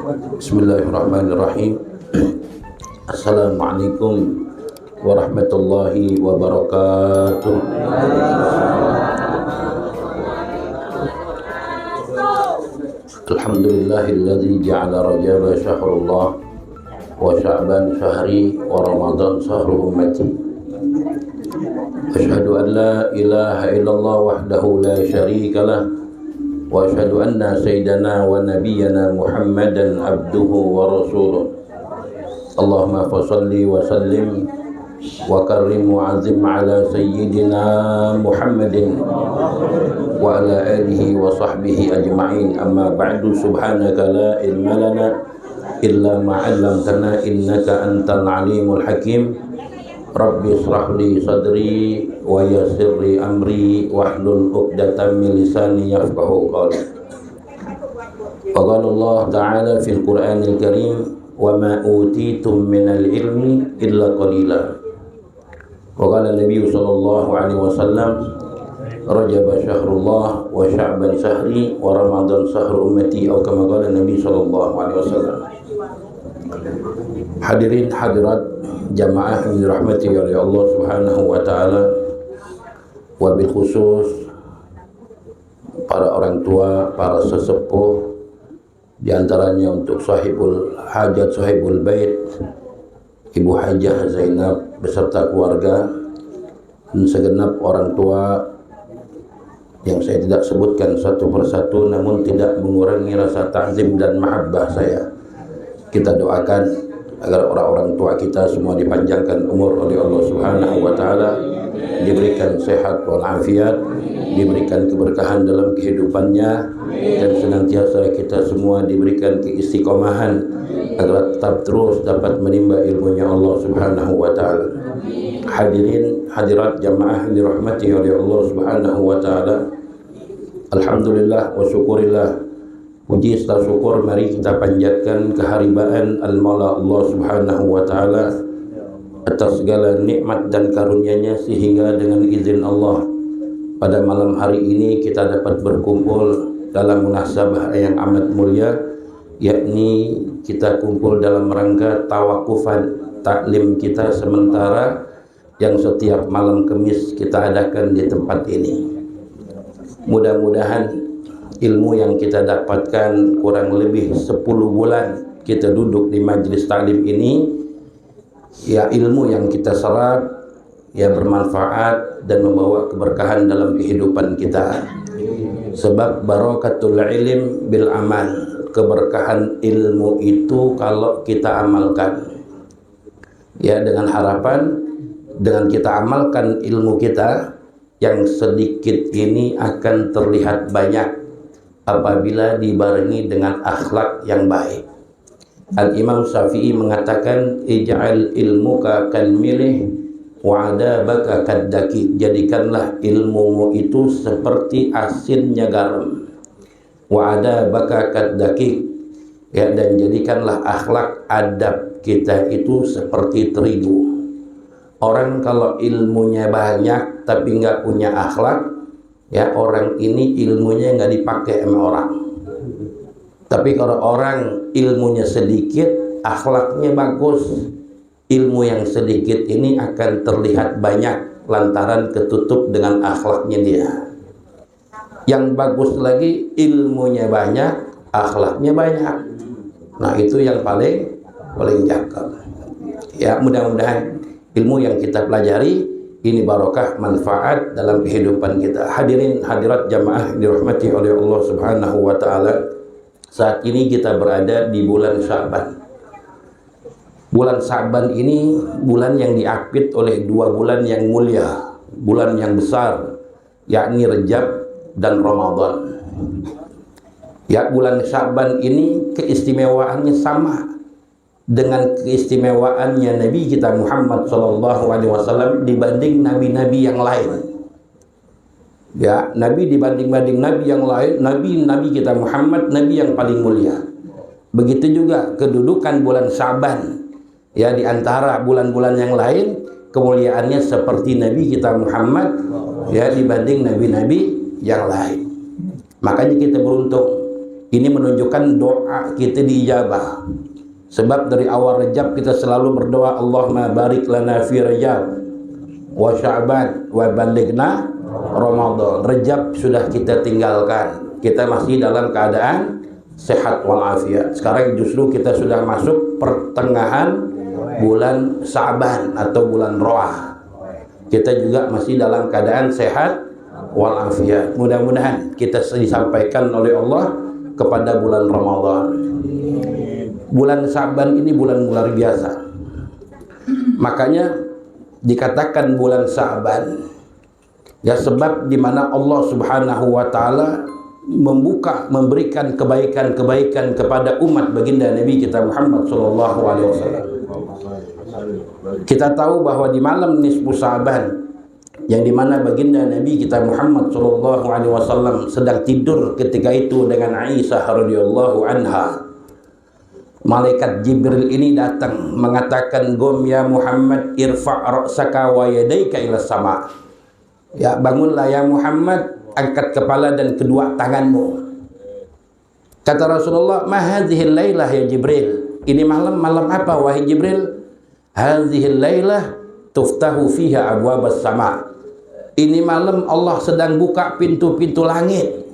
Bismillahirrahmanirrahim. Assalamualaikum warahmatullahi wabarakatuh. Alhamdulillahilladzi ja'ala Rajaba syahrullah wa Sya'ban syahri wa Ramadan syahru ummati. Asyhadu an la ilaha illallah wahdahu la syarika lah wa asyhadu anna sayyidana wa nabiyyana Muhammadan abduhu wa rasuluh. Allahumma fassalli wa sallim wa karrim wa azim ala sayyidina Muhammadin wa ala alihi wa sahbihi ajma'in. Amma ba'du, subhanaka la ilma lana illa ma 'allamtana innaka antal alimul hakim. Rabbi israh li sadri wa yassir li amri wahlul 'uqdatam min lisani yafqahu qawli. Wa qala Allah ta'ala fil Qur'anil Karim wa ma utitum minal ilmi illa qalila. Wa qala Nabi sallallahu alaihi wasallam Rajab syahrullah wa Sya'ban syahri wa Ramadan syahru ummati, atau kama qala Nabi sallallahu alaihi wasallam. Hadirin hadirat jamaah yang dirahmati oleh Allah Subhanahu wa taala, wabil khusus para orang tua, para sesepuh, di antaranya untuk sahibul hajat, sahibul bait, Ibu Hajah Zainab beserta keluarga, dan segenap orang tua yang saya tidak sebutkan satu persatu, namun tidak mengurangi rasa ta'zim dan mahabbah saya. Kita doakan agar orang-orang tua kita semua dipanjangkan umur oleh Allah Subhanahu wa taala, diberikan sehat wal afiat, diberikan keberkahan dalam kehidupannya, dan senantiasa kita semua diberikan keistiqomahan agar tetap terus dapat menimba ilmunya Allah Subhanahu wa taala. Hadirin hadirat jamaah yang dirahmati oleh Allah Subhanahu wa taala, alhamdulillah wa syukurillah, puji serta syukur mari kita panjatkan keharibaan al-Maula Allah Subhanahu wa taala atas segala nikmat dan karunia-Nya, sehingga dengan izin Allah pada malam hari ini kita dapat berkumpul dalam munasabah yang amat mulia, yakni kita kumpul dalam rangka tawakufan taklim kita sementara yang setiap malam Kamis kita adakan di tempat ini. Mudah-mudahan ilmu yang kita dapatkan kurang lebih 10 bulan kita duduk di majlis taklim ini, ya ilmu yang kita serap ya bermanfaat dan membawa keberkahan dalam kehidupan kita. Sebab barakatul ilm bil amal, keberkahan ilmu itu kalau kita amalkan. Ya, dengan harapan dengan kita amalkan ilmu kita yang sedikit ini akan terlihat banyak apabila dibarengi dengan akhlak yang baik. Al-Imam Syafi'i mengatakan, ij'al ilmuka kal milih wa adabaka kaddaki, jadikanlah ilmumu itu seperti asinnya garam, wa adabaka kaddaki, ya, dan jadikanlah akhlak adab kita itu seperti terigu. Orang kalau ilmunya banyak tapi nggak punya akhlak, ya orang ini ilmunya nggak dipakai sama orang. Tapi kalau orang ilmunya sedikit, akhlaknya bagus, ilmu yang sedikit ini akan terlihat banyak lantaran ketutup dengan akhlaknya dia. Yang bagus lagi ilmunya banyak, akhlaknya banyak. Nah itu yang paling cakep. Ya, mudah-mudahan ilmu yang kita pelajari ini barokah manfaat dalam kehidupan kita. Hadirin hadirat jamaah dirahmati oleh Allah Subhanahu wa taala. Saat ini kita berada di bulan Sya'ban. Bulan Sya'ban ini bulan yang diapit oleh 2 bulan yang mulia, bulan yang besar, yakni Rajab dan Ramadan. Ya, bulan Sya'ban ini keistimewaannya sama dengan keistimewaannya Nabi kita Muhammad SAW dibanding nabi-nabi yang lain. Ya, Nabi dibanding nabi yang lain, nabi kita Muhammad nabi yang paling mulia. Begitu juga kedudukan bulan Sya'ban, ya, di antara bulan-bulan yang lain kemuliaannya seperti Nabi kita Muhammad, ya, dibanding nabi-nabi yang lain. Makanya kita beruntung Ini menunjukkan doa kita diijabah. Sebab dari awal Rajab kita selalu berdoa, Allahumma barik lana fi Rajab wa Sya'ban wa balighna Ramadan. Rajab sudah kita tinggalkan, kita masih dalam keadaan sehat walafiat. Sekarang justru kita sudah masuk pertengahan bulan Sya'ban atau bulan Roah. Kita juga masih dalam keadaan sehat walafiat. Mudah-mudahan kita disampaikan oleh Allah kepada bulan Ramadan. Bulan Sya'ban ini bulan luar biasa. Makanya dikatakan bulan Sya'ban, ya, sebab di mana Allah Subhanahu wa taala memberikan kebaikan-kebaikan kepada umat baginda Nabi kita Muhammad sallallahu alaihi wasallam. Kita tahu bahwa di malam nisfu Sya'ban, yang dimana baginda Nabi kita Muhammad sallallahu alaihi wasallam sedang tidur ketika itu dengan Aisyah radhiyallahu anha, malaikat Jibril ini datang mengatakan, "Gum ya Muhammad, irfa' ra'saka wa yadayka ila sama." Ya, bangunlah ya Muhammad, angkat kepala dan kedua tanganmu. Kata Rasulullah, "Ma hadhil lailah ya Jibril?" Ini malam apa wahai Jibril? "Hadhil lailah tuftahu fiha abwabas sama." Ini malam Allah sedang buka pintu-pintu langit.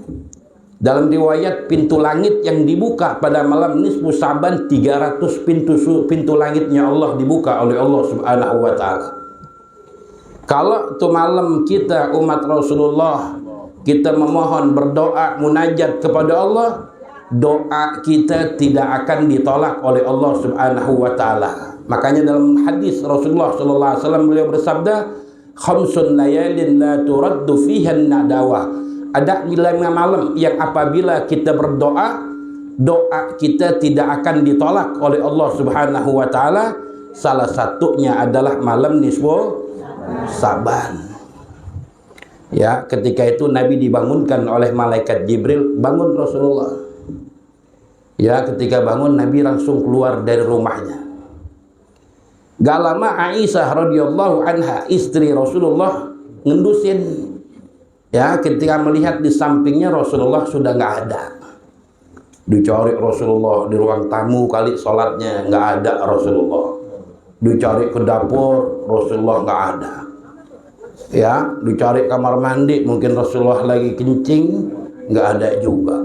Dalam riwayat, pintu langit yang dibuka pada malam nisfu Sya'ban 300 pintu langitnya Allah dibuka oleh Allah Subhanahu wa taala. Kalau itu malam kita umat Rasulullah, kita memohon, berdoa, munajat kepada Allah, doa kita tidak akan ditolak oleh Allah Subhanahu wa taala. Makanya dalam hadis Rasulullah sallallahu alaihi wasallam beliau bersabda, "Khamsun layalin la turaddu fiha an-nadawa." Ada 5 malam yang apabila kita berdoa, doa kita tidak akan ditolak oleh Allah Subhanahu wa taala. Salah satunya adalah malam nisfu Sya'ban. Ya, ketika itu Nabi dibangunkan oleh malaikat Jibril, bangun Rasulullah. Ya, ketika bangun Nabi langsung keluar dari rumahnya. Gak lama Aisyah radhiyallahu anha, istri Rasulullah, ngendusin. Ya, ketika melihat di sampingnya Rasulullah sudah nggak ada. Dicari Rasulullah di ruang tamu, kali sholatnya nggak ada Rasulullah. Dicari ke dapur, Rasulullah nggak ada. Ya, dicari kamar mandi, mungkin Rasulullah lagi kencing, nggak ada juga.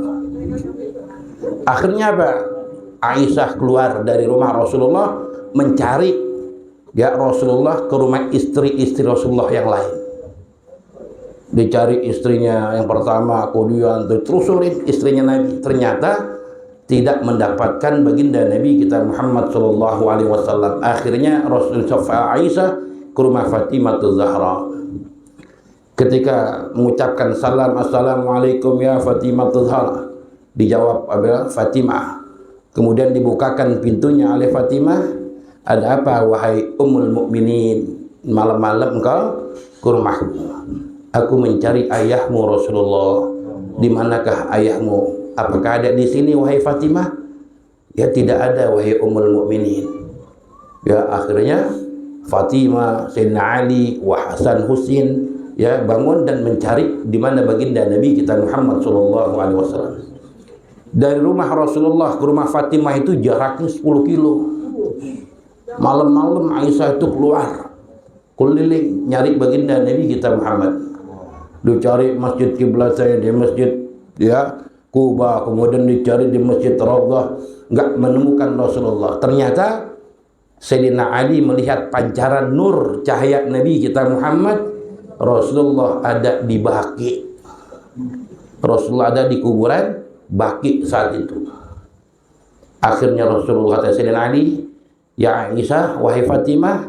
Akhirnya apa? Aisyah keluar dari rumah Rasulullah mencari, ya, Rasulullah ke rumah istri-istri Rasulullah yang lain. Dicari istrinya yang pertama, kemudian diterusurin istrinya Nabi. Ternyata tidak mendapatkan baginda Nabi kita Muhammad sallallahu alaihi wasallam. Akhirnya Rasulullah Aisyah ke rumah Fatimah Zahra. Ketika mengucapkan salam, "Assalamualaikum ya Fatimah Zahra," dijawab Fatimah. Kemudian dibukakan pintunya oleh Fatimah. "Ada apa wahai Ummul Mukminin? Malam-malam engkau ke rumahku." "Aku mencari ayahmu Rasulullah." "Di manakah ayahmu? Apakah ada di sini wahai Fatimah?" "Ya, tidak ada wahai Ummul Mukminin." Ya, akhirnya Fatimah, Sayyidina Ali, Hasan, Husin, ya, bangun dan mencari di mana baginda Nabi kita Muhammad sallallahu alaihi wasallam. Dari rumah Rasulullah ke rumah Fatimah itu jaraknya 10 kilo. Malam-malam Aisyah itu keluar keliling nyari baginda Nabi kita Muhammad. Dicari masjid kiblatnya di masjid, ya, Kuba, kemudian dicari di masjid Rawdah, nggak menemukan Rasulullah. Ternyata Sayyidina Ali melihat pancaran nur cahaya Nabi kita Muhammad. Rasulullah ada di Baqi. Rasulullah ada di kuburan Baqi saat itu. Akhirnya Rasulullah kata Sayyidina Ali, "Ya Aisyah, wahai Fatimah,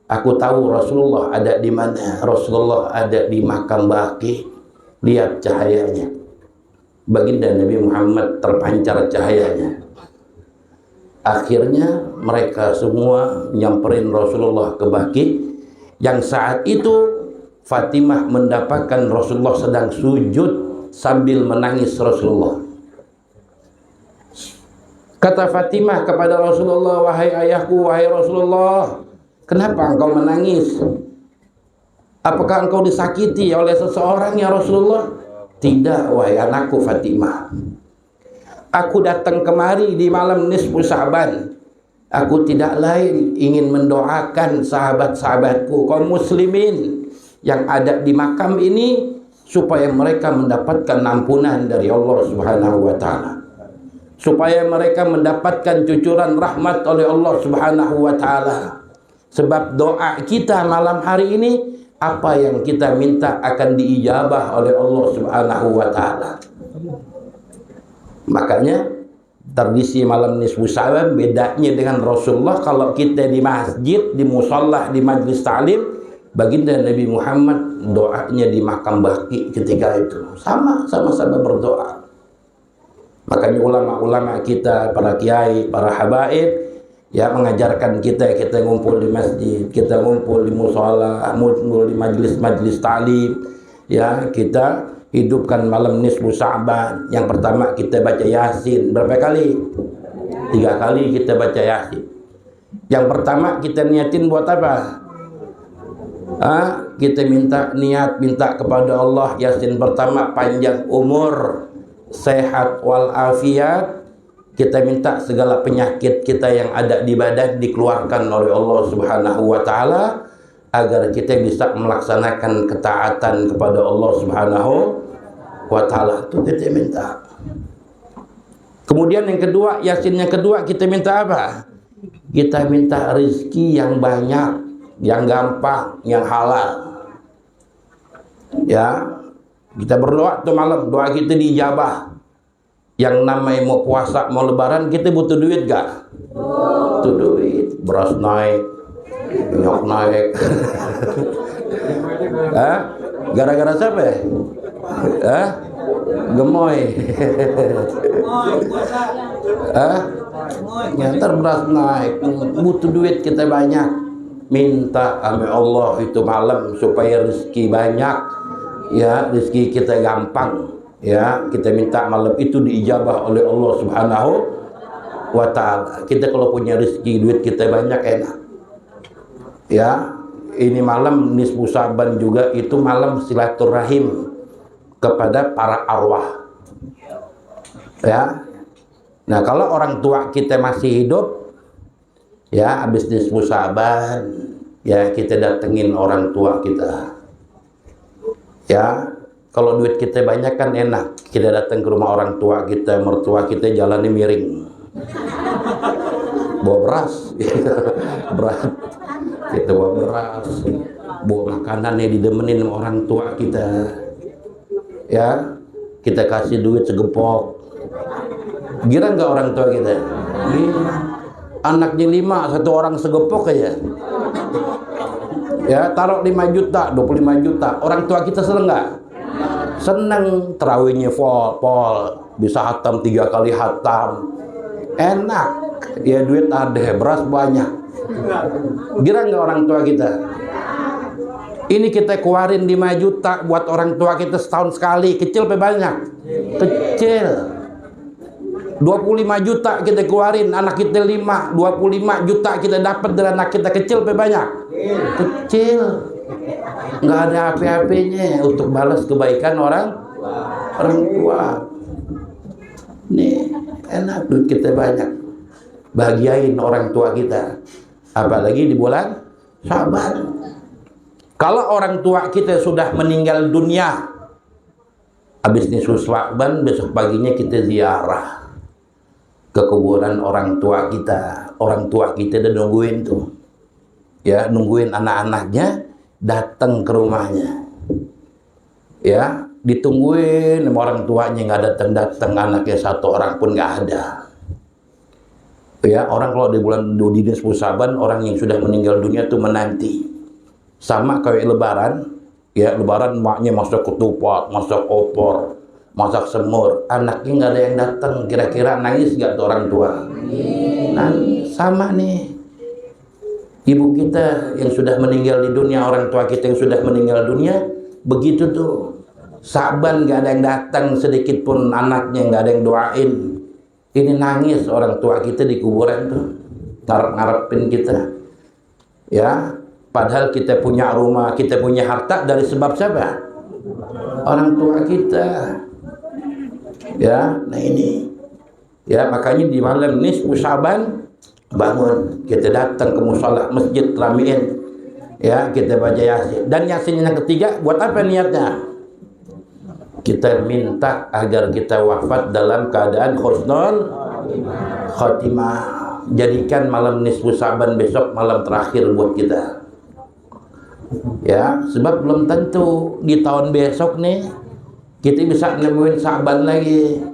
aku tahu Rasulullah ada di mana." Rasulullah ada di makam Baqi. Lihat cahayanya. Baginda Nabi Muhammad terpancar cahayanya. Akhirnya mereka semua nyamperin Rasulullah ke Baqi. Yang saat itu Fatimah mendapatkan Rasulullah sedang sujud sambil menangis Rasulullah. Kata Fatimah kepada Rasulullah, "Wahai ayahku, wahai Rasulullah, kenapa engkau menangis? Apakah engkau disakiti oleh seseorang ya Rasulullah?" "Tidak wahai anakku Fatimah. Aku datang kemari di malam nisfu Sya'ban. Aku tidak lain ingin mendoakan sahabat-sahabatku kaum muslimin yang ada di makam ini supaya mereka mendapatkan ampunan dari Allah Subhanahu wa taala. Supaya mereka mendapatkan cucuran rahmat oleh Allah Subhanahu wa taala. Sebab doa kita malam hari ini, apa yang kita minta akan diijabah oleh Allah Subhanahu wa taala. Makanya tradisi malam nisfu Sya'ban bedanya dengan Rasulullah. Kalau kita di masjid, di musalla, di majlis ta'lim, baginda Nabi Muhammad doanya di makam baqi ketika itu sama-sama berdoa. Makanya ulama-ulama kita, para kiai, para habaib ya mengajarkan kita ngumpul di masjid, kita ngumpul di musalla, ngumpul di majlis-majlis ta'lim, ya kita hidupkan malam nisfu Sya'ban. Yang pertama kita baca Yasin. Berapa kali? 3 kali kita baca Yasin. Yang pertama kita niatin buat apa? Kita minta kepada Allah. Yasin pertama panjang umur, sehat walafiat. Kita minta segala penyakit kita yang ada di badan dikeluarkan oleh Allah Subhanahu wa taala, agar kita bisa melaksanakan ketaatan kepada Allah Subhanahu wa taala. Itu kita minta. Kemudian yang kedua, Yasin yang kedua kita minta apa? Kita minta rezeki yang banyak, yang gampang, yang halal. Ya, kita berdoa tuh malam, doa kita diijabah. Yang namanya mau puasa, mau lebaran, kita butuh duit gak? Butuh duit. Beras naik, minyak naik. Gara-gara siapa ya? Gemoy. Ntar beras naik, butuh duit kita banyak. Minta sama Allah itu malam supaya rezeki banyak, ya rezeki kita gampang, ya kita minta malam itu diijabah oleh Allah Subhanahu wa taala. Kita kalau punya rezeki, duit kita banyak, enak. Ya, ini malam nisfu Sya'ban juga itu malam silaturahim kepada para arwah. Ya. Nah, kalau orang tua kita masih hidup, ya habis nisfu Sya'ban, ya kita datengin orang tua kita. Ya, kalau duit kita banyak kan enak. Kita datang ke rumah orang tua kita, mertua kita jalannya miring. Bawa beras. Berat. Kita bawa beras, bawa makanan yang didemenin sama orang tua kita. Ya, kita kasih duit segepok. Gira nggak orang tua kita? Anaknya 5, satu orang segepok aja. Ya, taruh 5 juta, 25 juta. Orang tua kita seneng nggak? Seneng. Terawihnya pol, bisa hatam 3 kali hatam. Enak. Ya duit ada, beras banyak. Gira nggak orang tua kita? Ini kita keluarin 5 juta buat orang tua kita setahun sekali. Kecil apa banyak? Kecil. 25 juta kita keluarin, anak kita 5, 25 juta kita dapat dari anak kita. Kecil apa banyak? Kecil. Nggak ada apa-apanya untuk balas kebaikan orang tua. Nih, enak duit kita banyak. Bahagiain orang tua kita. Apalagi di bulan Sya'ban. Kalau orang tua kita sudah meninggal dunia, habis nisfu Sya'ban, besok paginya kita ziarah ke kuburan orang tua kita. Orang tua kita udah nungguin tuh, ya nungguin anak-anaknya datang ke rumahnya, ya ditungguin sama orang tuanya. Nggak datang, anaknya satu orang pun nggak ada. Ya, orang kalau di bulan di nisfu Sya'ban, orang yang sudah meninggal dunia tuh menanti. Sama kayak lebaran, ya lebaran maknya masak ketupat, masak opor, masak semur. Anaknya nggak ada yang datang. Kira-kira nangis nggak tuh orang tua? Nangis. Sama nih, ibu kita yang sudah meninggal di dunia, orang tua kita yang sudah meninggal dunia, begitu tuh. Sya'ban nggak ada yang datang sedikit pun, anaknya nggak ada yang doain. Ini nangis orang tua kita di kuburan tuh, ngarepin kita. Ya, padahal kita punya rumah, kita punya harta dari sebab siapa? Orang tua kita. Ya, nah ini Ya, makanya di malam nisfu Syaban bangun, kita datang ke musala masjid, ramein. Ya, kita baca Yasin. Dan Yasin yang ketiga buat apa niatnya? Kita minta agar kita wafat dalam keadaan husnul khotimah. Jadikan malam nisfu Syaban besok malam terakhir buat kita. Ya, sebab belum tentu di tahun besok nih kita bisa nemuin Syaban lagi.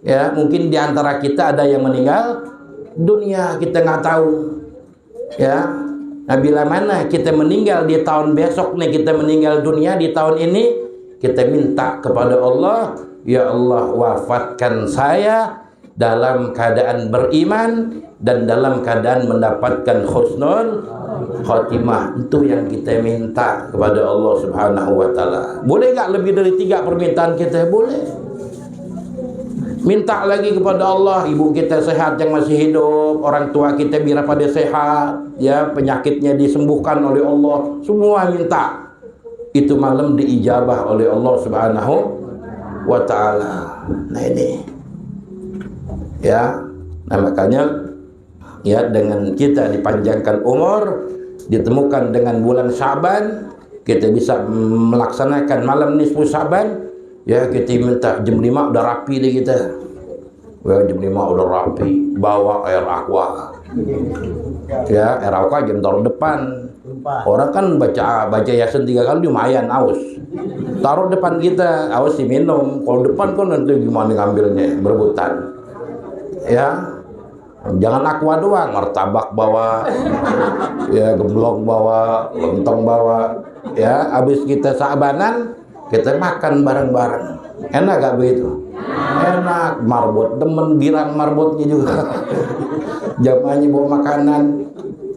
Ya, mungkin di antara kita ada yang meninggal dunia, kita nggak tahu. Ya, nah bila mana kita meninggal di tahun besok nih, kita meninggal dunia di tahun ini, kita minta kepada Allah, ya Allah wafatkan saya dalam keadaan beriman dan dalam keadaan mendapatkan husnul khotimah. Itu yang kita minta kepada Allah Subhanahu wa taala. Boleh nggak lebih dari 3 permintaan kita? Boleh. Minta lagi kepada Allah, ibu kita sehat yang masih hidup, orang tua kita biar pada sehat, ya, penyakitnya disembuhkan oleh Allah, semua minta. Itu malam diijabah oleh Allah Subhanahu wa taala. Nah ini. Ya. Nah makanya ya, dengan kita dipanjangkan umur, ditemukan dengan bulan Syaban, kita bisa melaksanakan malam nisfu Syaban. Ya, kita minta jam 5 udah rapi deh kita. Ya, jam 5 udah rapi, bawa air aqua. Ya, air aqua jam taruh depan. Orang kan baca Yasin 3 kali lumayan aus. Taruh depan kita, aus diminum. Kalau depan kan nanti gimana ngambilnya, berebutan. Ya. Jangan aqua doang, martabak bawa. Ya, gemblong bawa, lontong bawa. Ya, habis kita Syabanan, kita makan bareng-bareng. Enak gak begitu? Enak. Marbot demen, girang marbotnya juga. Jamaahnya bawa makanan.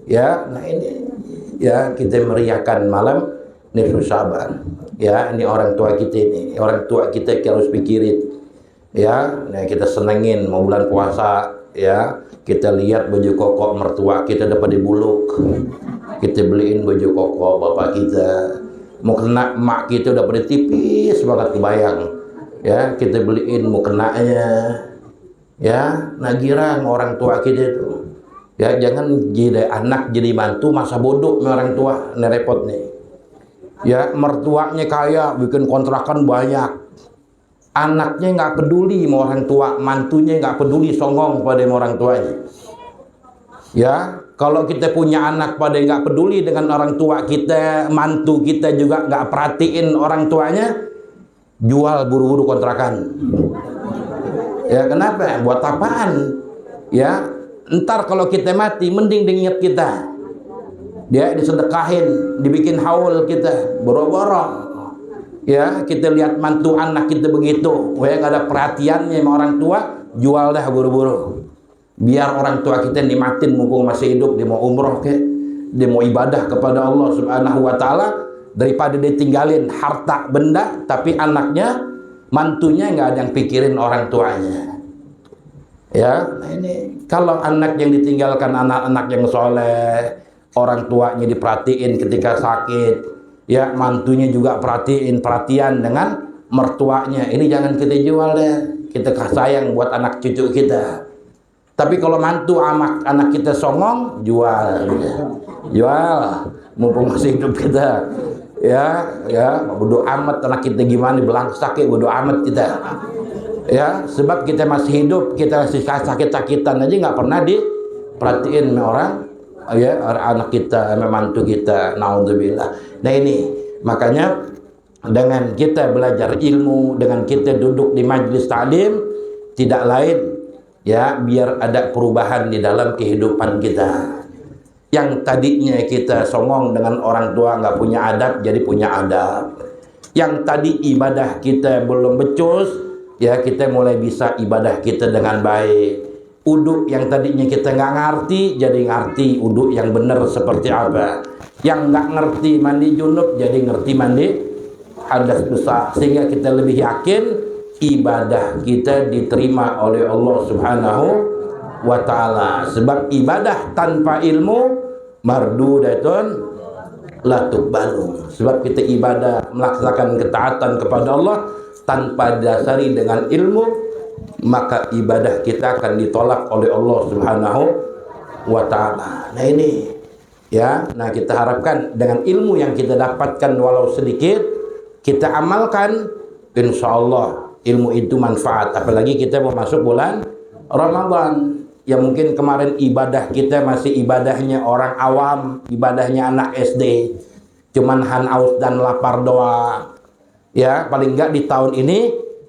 Ya, nah ini ya, kita meriahkan malam nisfu Syaban. Ya, ini orang tua kita ini. Orang tua kita harus pikirin. Ya, nah kita senengin mau bulan puasa. Ya, kita lihat baju koko mertua kita dapat dibuluk. Kita beliin baju koko bapak kita. Mau kena emak kita udah pada tipis banget kebayang. Ya, kita beliin mau kenanya. Ya, nah girang orang tua kita itu. Ya, jangan jadi anak jadi mantu masa bodoh nih orang tua, ini repot nih. Ya, mertuanya kaya, bikin kontrakan banyak. Anaknya nggak peduli sama orang tua, mantunya nggak peduli, songong pada orang tuanya. Ya, kalau kita punya anak pada nggak peduli dengan orang tua kita, mantu kita juga nggak perhatiin orang tuanya, jual buru-buru kontrakan. Ya, kenapa? Buat apaan? Ya, ntar kalau kita mati, mending diingat kita. Dia disedekahin, dibikin haul kita, boro-boro. Ya, kita lihat mantu anak kita begitu, nggak ada perhatiannya sama orang tua, jual dah buru-buru. Biar orang tua kita nikmatin mumpung masih hidup, dia mau umroh ke, dia mau ibadah kepada Allah Subhanahu wa taala, daripada dia tinggalin harta benda tapi anaknya, mantunya nggak ada yang pikirin orang tuanya. Ya, nah ini kalau anak yang ditinggalkan anak-anak yang soleh, orang tuanya diperhatiin ketika sakit, ya mantunya juga perhatian dengan mertuanya. Ini jangan kita jual deh, kita sayang buat anak cucu kita. Tapi kalau mantu anak kita songong, jual, mumpung masih hidup kita. Ya, bodo amat anak kita gimana, belangsak ya, bodo amat kita. Ya, sebab kita masih hidup, kita masih sakit-sakitan aja nggak pernah diperhatiin sama orang. Ya, anak kita, mantu kita, naudzubillah. Nah ini makanya dengan kita belajar ilmu, dengan kita duduk di majlis taklim, tidak lain ya, biar ada perubahan di dalam kehidupan kita. Yang tadinya kita songong dengan orang tua, nggak punya adab, jadi punya adab. Yang tadi ibadah kita belum becus, ya kita mulai bisa ibadah kita dengan baik. Uduk yang tadinya kita nggak ngerti, jadi ngerti uduk yang benar seperti apa. Yang nggak ngerti mandi junub, jadi ngerti mandi hadas besar. Sehingga kita lebih yakin ibadah kita diterima oleh Allah Subhanahu wa ta'ala. Sebab ibadah tanpa ilmu mardudatun la tuqbalu. Sebab kita ibadah melaksanakan ketaatan kepada Allah tanpa didasari dengan ilmu, maka ibadah kita akan ditolak oleh Allah Subhanahu wa ta'ala. Nah ini ya, nah kita harapkan dengan ilmu yang kita dapatkan walau sedikit, kita amalkan, insya Allah ilmu itu manfaat. Apalagi kita mau masuk bulan Ramadan, yang mungkin kemarin ibadah kita masih ibadahnya orang awam, ibadahnya anak SD, cuman haus dan lapar doang. Ya, paling enggak di tahun ini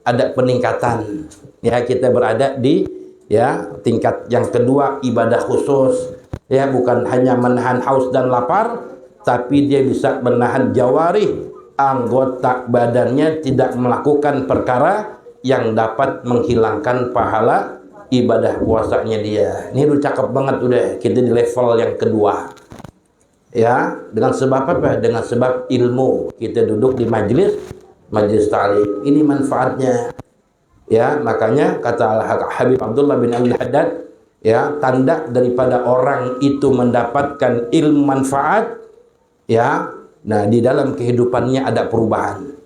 ada peningkatan. Ya, kita berada di ya tingkat yang kedua, ibadah khusus. Ya, bukan hanya menahan haus dan lapar, tapi dia bisa menahan jawarih, anggota badannya tidak melakukan perkara yang dapat menghilangkan pahala ibadah puasanya dia. Ini udah cakep banget, udah kita di level yang kedua. Ya, dengan sebab apa? Dengan sebab ilmu. Kita duduk di majelis ta'lim. Ini manfaatnya. Ya, makanya kata Habib Abdullah bin Abdul Haddad, ya, tanda daripada orang itu mendapatkan ilmu manfaat, ya, nah di dalam kehidupannya ada perubahan.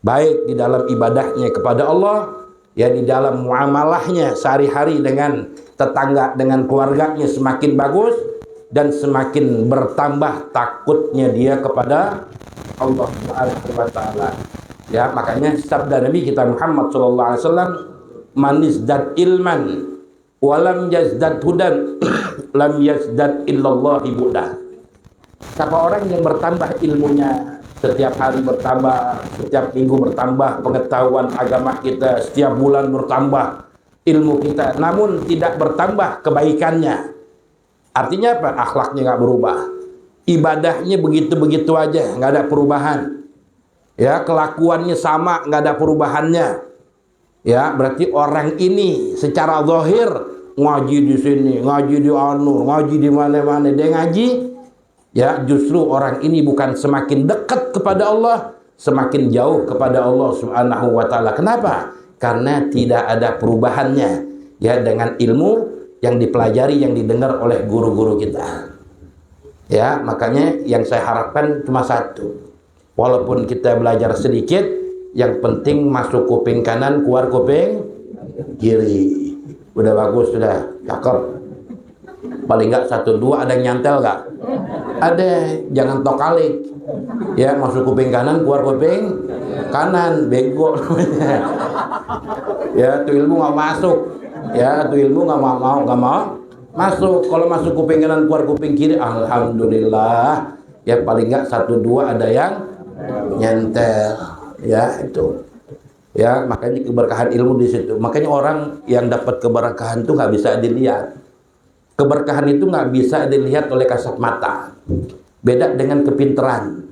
Baik di dalam ibadahnya kepada Allah, ya, di dalam muamalahnya sehari-hari dengan tetangga, dengan keluarganya semakin bagus, dan semakin bertambah takutnya dia kepada Allah Subhanahu wa ta'ala. Ya, makanya sabda Nabi kita Muhammad sallallahu alaihi wasallam, man izdad ilman wa lam yazdad hudan lam yazdad illallah bu'dah. Siapa orang yang bertambah ilmunya, setiap hari bertambah, setiap minggu bertambah pengetahuan agama kita, setiap bulan bertambah ilmu kita, namun tidak bertambah kebaikannya. Artinya apa? Akhlaknya nggak berubah, ibadahnya begitu-begitu aja, nggak ada perubahan. Ya, kelakuannya sama, nggak ada perubahannya. Ya, berarti orang ini secara zahir ngaji di sini, ngaji di anu, ngaji di mana-mana, dia ngaji. Ya, justru orang ini bukan semakin dekat kepada Allah, semakin jauh kepada Allah Subhanahu wa ta'ala. Kenapa? Karena tidak ada perubahannya. Ya, dengan ilmu yang dipelajari, yang didengar oleh guru-guru kita. Ya, makanya yang saya harapkan cuma satu. Walaupun kita belajar sedikit, yang penting masuk kuping kanan, keluar kuping kiri. Udah bagus, sudah cakep. Paling enggak 1-2 ada yang nyantel enggak? Ada, jangan tokalik. Ya, masuk kuping kanan, keluar kuping kanan, bego namanya. Ya, tuh ilmu nggak masuk. Ya, tuh ilmu nggak mau masuk. Kalau masuk kuping kanan, keluar kuping kiri, alhamdulillah. Ya, paling enggak 1-2 ada yang nyantel. Ya, itu. Ya, makanya keberkahan ilmu di situ. Makanya orang yang dapat keberkahan itu nggak bisa dilihat. Keberkahan itu nggak bisa dilihat oleh kasat mata. Beda dengan kepinteran.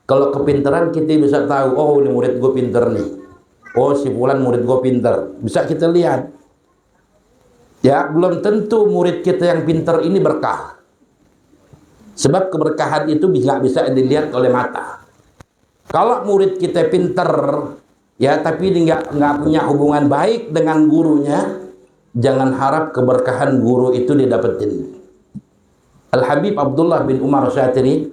Kalau kepinteran kita bisa tahu, oh ini murid gue pinter nih. Oh si fulan murid gue pinter. Bisa kita lihat. Ya, belum tentu murid kita yang pinter ini berkah. Sebab keberkahan itu nggak bisa dilihat oleh mata. Kalau murid kita pinter, ya, tapi dia nggak punya hubungan baik dengan gurunya, jangan harap keberkahan guru itu didapetin. Al-Habib Abdullah bin Umar Syatiri,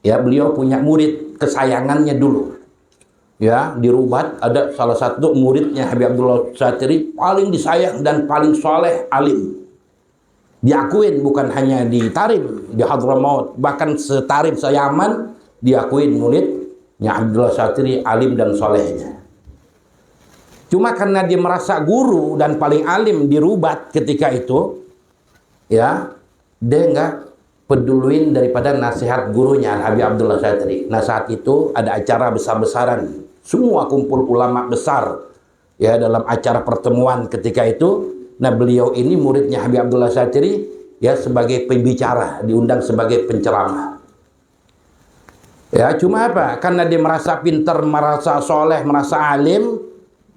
ya, beliau punya murid kesayangannya dulu. Ya, di Rubat ada salah satu muridnya Habib Abdullah Syatiri paling disayang dan paling soleh, alim. Diakuin bukan hanya di Tarim, di Hadramaut, bahkan seTarim, se-Yaman diakuin muridnya Abdullah Syatiri alim dan solehnya. Cuma karena dia merasa guru dan paling alim di Rubat ketika itu, ya, dia nggak peduliin daripada nasihat gurunya Habib Abdullah Syatiri. Nah, saat itu ada acara besar-besaran, semua kumpul ulama besar, ya, dalam acara pertemuan ketika itu. Nah, beliau ini muridnya Habib Abdullah Syatiri, ya, sebagai pembicara, diundang sebagai penceramah. Ya, cuma apa? Karena dia merasa pintar, merasa soleh, merasa alim,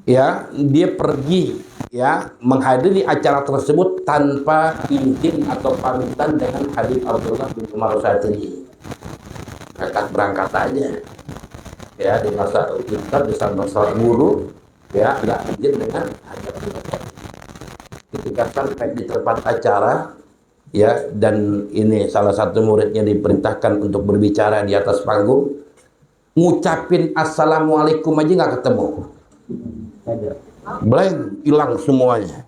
ya, dia pergi, ya, menghadiri acara tersebut tanpa izin atau pamitan dengan Habib Abdullah bin Umar Syatiri. Berangkat aja, ya, di masa pintar, di masa guru, ya, nggak izin dengan Habib Abdullah Syatiri. Ketika sampai di tempat acara, ya, dan ini salah satu muridnya diperintahkan untuk berbicara di atas panggung, ngucapin assalamualaikum aja nggak ketemu. blank, hilang semuanya.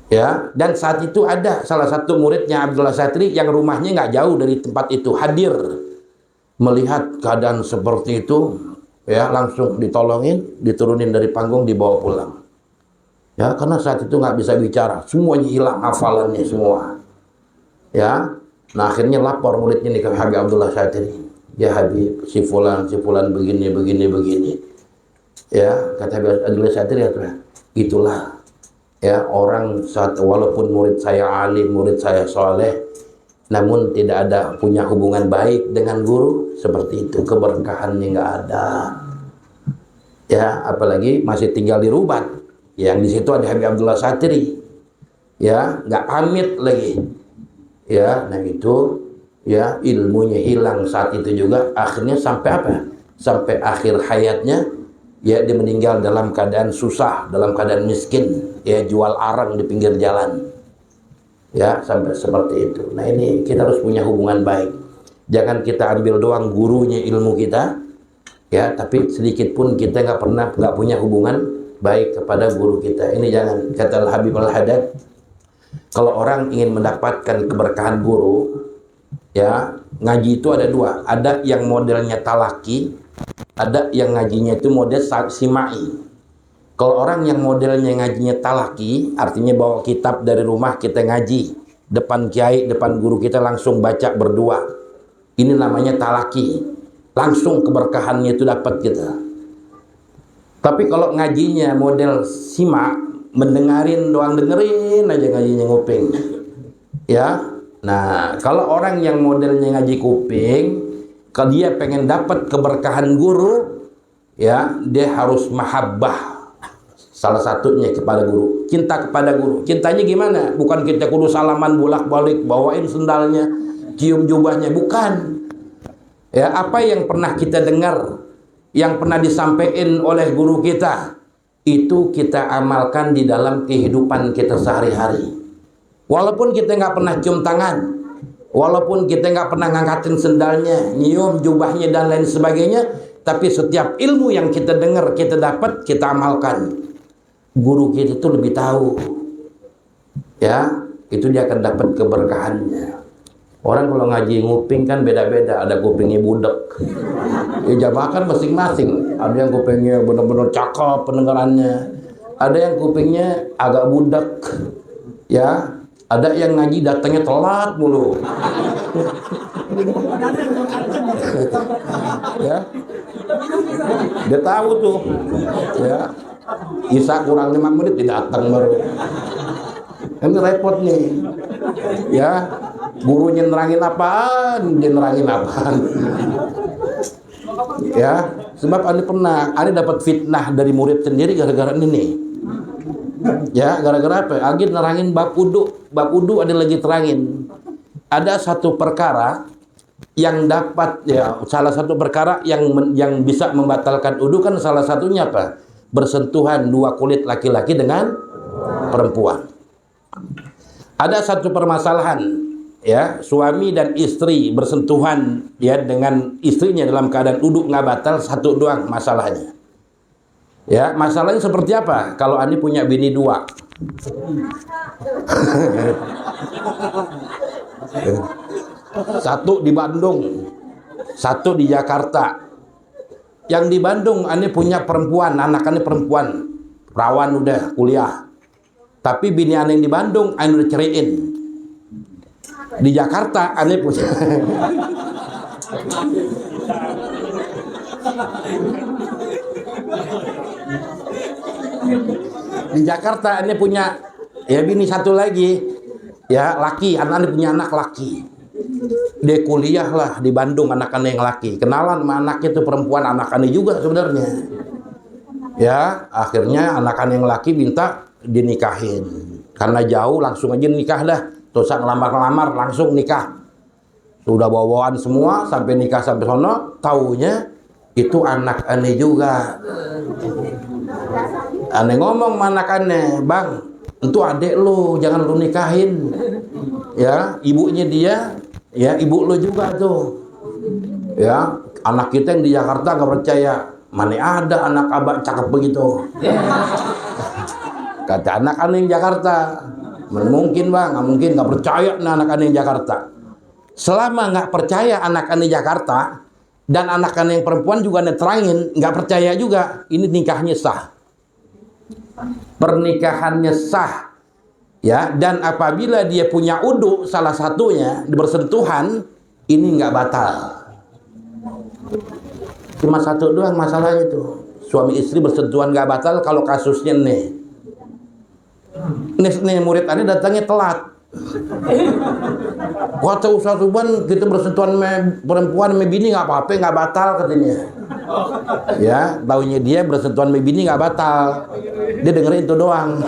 Ya, dan saat itu ada salah satu muridnya Abdullah Satri yang rumahnya nggak jauh dari tempat itu, hadir melihat keadaan seperti itu, ya langsung ditolongin, diturunin dari panggung, dibawa pulang. Ya, karena saat itu nggak bisa bicara, semuanya hilang hafalannya semua. Ya, nah akhirnya lapor muridnya nih ke Habib Abdullah Satri, ya Habib, si fulan begini begini. Ya, kata Habib Abdullah Satri, ya itulah. Ya, orang saat walaupun murid saya alim, murid saya soleh, namun tidak ada punya hubungan baik dengan guru, seperti itu keberkahannya nggak ada. Ya, apalagi masih tinggal di Rubat, yang di situ ada Habib Abdullah Satri, ya nggak pamit lagi. Ya, nah itu ya ilmunya hilang saat itu juga. Akhirnya sampai apa? Sampai akhir hayatnya, ya dia meninggal dalam keadaan susah, dalam keadaan miskin. Ya, jual arang di pinggir jalan. Ya, sampai seperti itu. Nah, ini kita harus punya hubungan baik. Jangan kita ambil doang gurunya ilmu kita, ya, tapi sedikit pun kita nggak punya hubungan baik kepada guru kita. Ini jangan. Kata Al-Habib Al-Haddad, kalau orang ingin mendapatkan keberkahan guru, ya, ngaji itu ada dua. Ada yang modelnya talaki, ada yang ngajinya itu model simai. Kalau orang yang modelnya ngajinya talaki, artinya bawa kitab dari rumah kita ngaji, depan kiai, depan guru kita langsung baca berdua. Ini namanya talaki. Langsung keberkahannya itu dapat kita. Tapi kalau ngajinya model simak, mendengarin doang, dengerin aja ngajinya nguping. Ya. Nah, kalau orang yang modelnya ngaji kuping, kalau dia pengen dapat keberkahan guru, ya, dia harus mahabbah. Salah satunya kepada guru, cinta kepada guru. Cintanya gimana? Bukan kita kudu salaman bolak-balik, bawain sendalnya, cium jubahnya, bukan. Ya, apa yang pernah kita dengar, yang pernah disampaikan oleh guru kita, itu kita amalkan di dalam kehidupan kita sehari-hari. Walaupun kita nggak pernah cium tangan, walaupun kita nggak pernah ngangkatin sendalnya, nyium jubahnya dan lain sebagainya, tapi setiap ilmu yang kita dengar, kita dapat, kita amalkan. Guru kita itu lebih tahu, ya, itu dia akan dapat keberkahannya. Orang kalau ngaji nguping kan beda-beda, ada kupingnya budek, ya jamaah kan masing-masing. Ada yang kupingnya benar-benar cakep pendengarannya, ada yang kupingnya agak budek, ya, ada yang ngaji datangnya telat mulu. Ya, dia tahu tuh, ya. Isa kurang 5 menit tidak datang baru. Ini repot nih. Ya, gurunya nerangin apaan, dia nerangin apaan. Ya, sebab Anda dapat fitnah dari murid sendiri gara-gara ini nih. Ya, gara-gara apa? Lagi nerangin bab wudu ada lagi terangin. Ada satu perkara yang dapat, ya, salah satu perkara yang bisa membatalkan wudu kan salah satunya apa? Bersentuhan dua kulit laki-laki dengan perempuan. Ada satu permasalahan, ya, suami dan istri bersentuhan, ya, dengan istrinya dalam keadaan wudu nggak batal, satu doang masalahnya. Ya, masalahnya seperti apa? Kalau Anda punya bini dua, satu di Bandung, satu di Jakarta. Yang di Bandung Ane punya perempuan, anak Ane perempuan, perawan udah kuliah. Tapi bini Ane yang di Bandung Ane udah ceraiin. Di Jakarta Ane punya di Jakarta Ane punya, ya, bini satu lagi, ya, laki. Ane punya anak laki. Dia kuliah lah di Bandung, anak-anak yang laki. Kenalan sama anaknya itu perempuan, anak-anak juga sebenarnya. Ya, akhirnya anak-anak yang laki minta dinikahin. Karena jauh langsung aja nikah dah. Terus ngelamar-ngelamar langsung nikah. Sudah bawaan semua sampai nikah sampai sono, taunya itu anak aneh juga. Aneh ngomong sama anak aneh, "Bang, itu adek lu, jangan lu nikahin." Ya, ibunya dia, ya, ibu lo juga tuh. Ya, anak kita yang di Jakarta gak percaya, mana ada anak abah cakep begitu. Kata anak aneh yang Jakarta. Mungkin bang, nggak mungkin, nggak percaya nih anak aneh yang Jakarta. Selama nggak percaya anak aneh Jakarta dan anak aneh yang perempuan juga neterangin nggak percaya juga, ini nikahnya sah. Pernikahannya sah. Ya, dan apabila dia punya udhu salah satunya bersentuhan, ini nggak batal. Cuma satu doang masalahnya tuh, suami istri bersentuhan nggak batal kalau kasusnya nih murid aneh datangnya telat. Kata Ustaz Subhan, kita bersentuhan perempuan sama bini nggak apa-apa, nggak batal katanya. Ya, taunya dia bersentuhan sama bini nggak batal. Dia dengerin itu doang.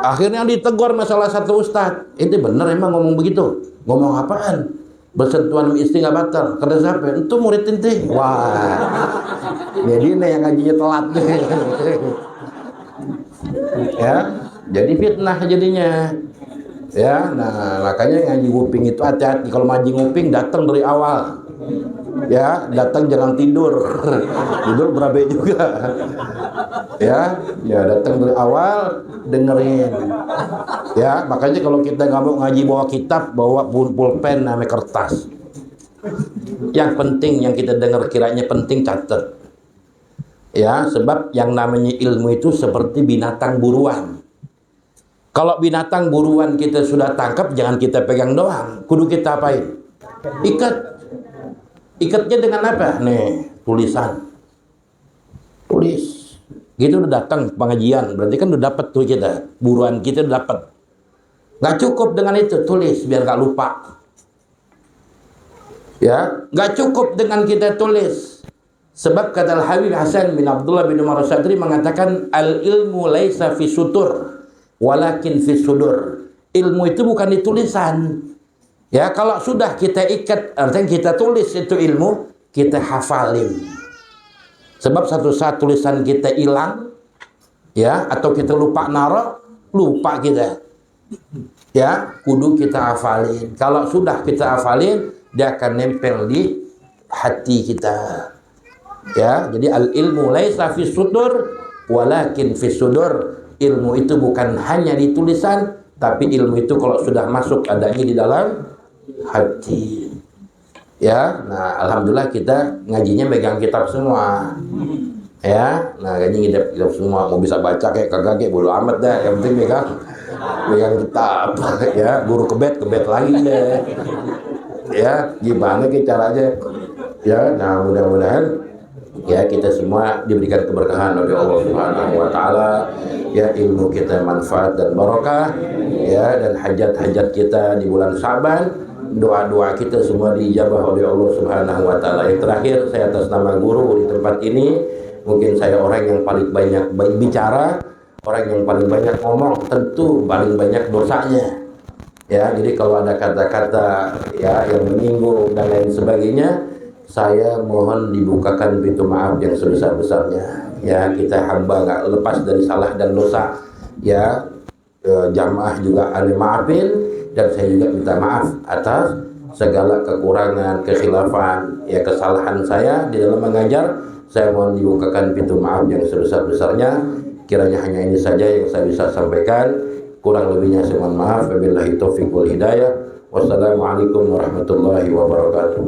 Akhirnya ditegur masalah satu ustadz. Itu bener emang ngomong begitu? Ngomong apaan? Bersentuhan sama istri nggak batal. Kata siapa? Itu murid ente. Wah, jadi ini yang ngajinya telat. Ya, jadi fitnah jadinya. Ya, nah makanya ngaji nguping itu hati-hati. Kalau ngaji nguping datang dari awal. Ya, datang jangan tidur. Tidur berabe juga. Ya, datang dari awal, dengerin. Ya, makanya kalau kita nggak mau ngaji bawa kitab, bawa pulpen sama kertas. Yang penting yang kita dengar kiranya penting, catat. Ya, sebab yang namanya ilmu itu seperti binatang buruan. Kalau binatang buruan kita sudah tangkap, jangan kita pegang doang. Kudu kita apain? Ikat. Ikatnya dengan apa? Nih, tulisan. Tulis. Gitu udah datang pengajian, berarti kan udah dapat tuh kita. Buruan kita udah dapat. Nggak cukup dengan itu, tulis biar nggak lupa. Ya, nggak cukup dengan kita tulis. Sebab kata Al-Habib Hasan bin Abdullah bin Umar As-Sadri mengatakan al-ilmu laisa fi sutur walakin fi sudur. Ilmu itu bukan di tulisan. Ya, kalau sudah kita ikat, artinya kita tulis itu ilmu, kita hafalin. Sebab satu saat tulisan kita hilang, ya, atau kita lupa naruh, lupa kita. Ya, kudu kita hafalin. Kalau sudah kita hafalin, dia akan nempel di hati kita. Ya, jadi al-ilmu laisa fi sudur walakin fi sudur. Ilmu itu bukan hanya di tulisan, tapi ilmu itu kalau sudah masuk adanya di dalam hati. Ya, nah alhamdulillah kita ngajinya megang kitab semua. Ya, nah ngaji kitab semua, mau bisa baca kayak kagak kayak bodo amat dah, yang penting megang kitab. Ya, guru kebet lagi deh. Ya, gimana ke caranya? Ya, nah mudah-mudahan ya kita semua diberikan keberkahan oleh Allah Subhanahu wa taala. Ya, ilmu kita manfaat dan barokah. Ya, dan hajat-hajat kita di bulan Syaban, doa-doa kita semua dijabah oleh Allah Subhanahu wa taala. Yang terakhir, saya atas nama guru di tempat ini, mungkin saya orang yang paling banyak bicara, orang yang paling banyak ngomong, tentu paling banyak dosanya. Ya, jadi kalau ada kata-kata ya yang menyinggung dan lain sebagainya, saya mohon dibukakan pintu maaf yang sebesar-besarnya. Ya, kita hamba nggak lepas dari salah dan dosa. Ya, jamaah juga aneh maafin, dan saya juga minta maaf atas segala kekurangan, kekhilafan, ya kesalahan saya di dalam mengajar. Saya mohon dibukakan pintu maaf yang sebesar-besarnya. Kiranya hanya ini saja yang saya bisa sampaikan. Kurang lebihnya saya mohon maaf. Wabillahi taufiq wal hidayah. Wassalamualaikum warahmatullahi wabarakatuh.